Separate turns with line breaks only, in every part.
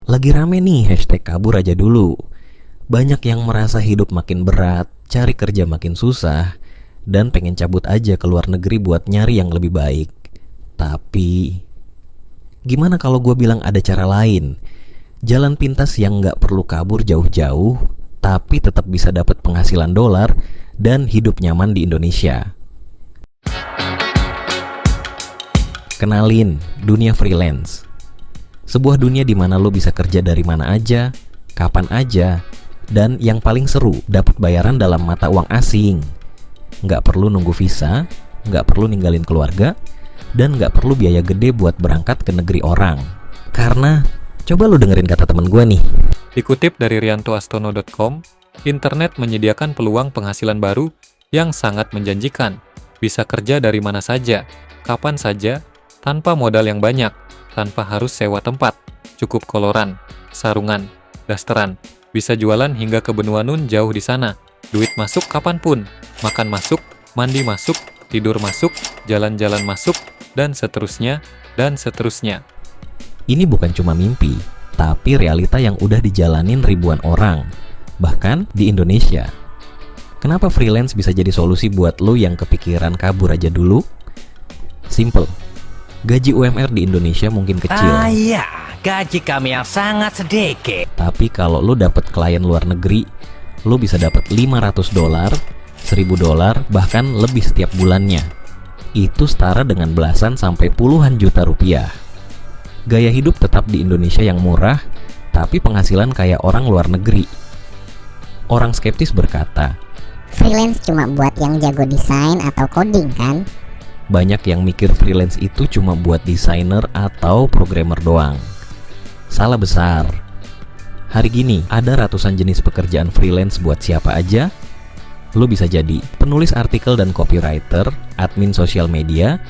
Lagi rame nih hashtag kabur aja dulu. Banyak yang merasa hidup makin berat, cari kerja makin susah, dan pengen cabut aja ke luar negeri buat nyari yang lebih baik. Tapi, gimana kalau gue bilang ada cara lain? Jalan pintas yang gak perlu kabur jauh-jauh, tapi tetap bisa dapat penghasilan dolar dan hidup nyaman di Indonesia. Kenalin, dunia freelance. Sebuah dunia di mana lo bisa kerja dari mana aja, kapan aja, dan yang paling seru, dapat bayaran dalam mata uang asing. Nggak perlu nunggu visa, nggak perlu ninggalin keluarga, dan nggak perlu biaya gede buat berangkat ke negeri orang. Karena, coba lo dengerin kata temen gue nih.
Dikutip dari riantoastono.com, internet menyediakan peluang penghasilan baru yang sangat menjanjikan. Bisa kerja dari mana saja, kapan saja, tanpa modal yang banyak, tanpa harus sewa tempat, cukup koloran, sarungan, dasteran. Bisa jualan hingga ke benua Nun jauh di sana. Duit masuk kapanpun, makan masuk, mandi masuk, tidur masuk, jalan-jalan masuk, dan seterusnya, dan seterusnya.
Ini bukan cuma mimpi, tapi realita yang udah dijalanin ribuan orang, bahkan di Indonesia. Kenapa freelance bisa jadi solusi buat lo yang kepikiran kabur aja dulu? Simple. Gaji UMR di Indonesia mungkin kecil.
Iya, gaji kami yang sangat sedikit.
Tapi kalau lo dapet klien luar negeri, lo bisa dapat $500, $1.000, bahkan lebih setiap bulannya. Itu setara dengan belasan sampai puluhan juta rupiah. Gaya hidup tetap di Indonesia yang murah, tapi penghasilan kayak orang luar negeri. Orang skeptis berkata,
freelance cuma buat yang jago desain atau coding kan?
banyak yang mikir freelance itu cuma buat desainer atau programmer doang. Salah besar. Hari gini ada ratusan jenis pekerjaan freelance buat siapa aja. Lo bisa jadi penulis artikel dan copywriter, admin sosial media,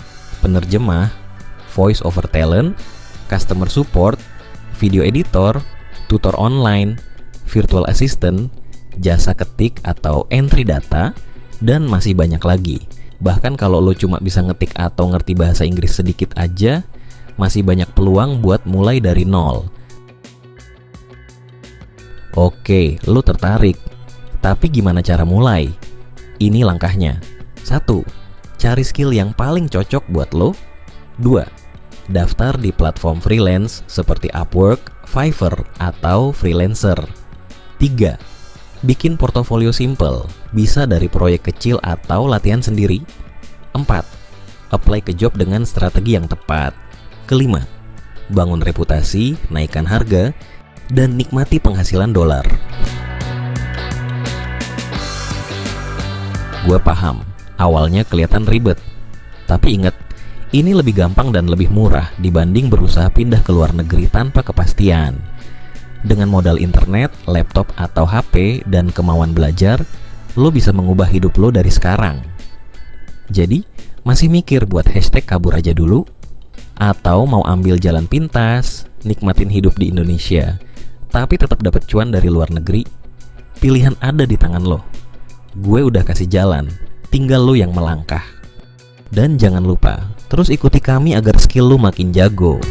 penerjemah, voice over talent, customer support, video editor, tutor online, virtual assistant, jasa ketik atau entry data, dan masih banyak lagi. Bahkan kalau lo cuma bisa ngetik atau ngerti bahasa Inggris sedikit aja, masih banyak peluang buat mulai dari nol. Oke, lo tertarik. Tapi gimana cara mulai? Ini langkahnya. 1. Cari skill yang paling cocok buat lo. 2. Daftar di platform freelance seperti Upwork, Fiverr, atau Freelancer. 3. Bikin portofolio simple, bisa dari proyek kecil atau latihan sendiri. 4. Apply ke job dengan strategi yang tepat. 5. Bangun reputasi, naikkan harga, dan nikmati penghasilan dolar. Gue paham, awalnya kelihatan ribet. Tapi ingat, ini lebih gampang dan lebih murah dibanding berusaha pindah ke luar negeri tanpa kepastian. Dengan modal internet, laptop atau HP, dan kemauan belajar, lo bisa mengubah hidup lo dari sekarang. Jadi, masih mikir buat hashtag kabur aja dulu? Atau mau ambil jalan pintas, nikmatin hidup di Indonesia, tapi tetap dapat cuan dari luar negeri? Pilihan ada di tangan lo. Gue udah kasih jalan, tinggal lo yang melangkah. Dan jangan lupa, terus ikuti kami agar skill lo makin jago.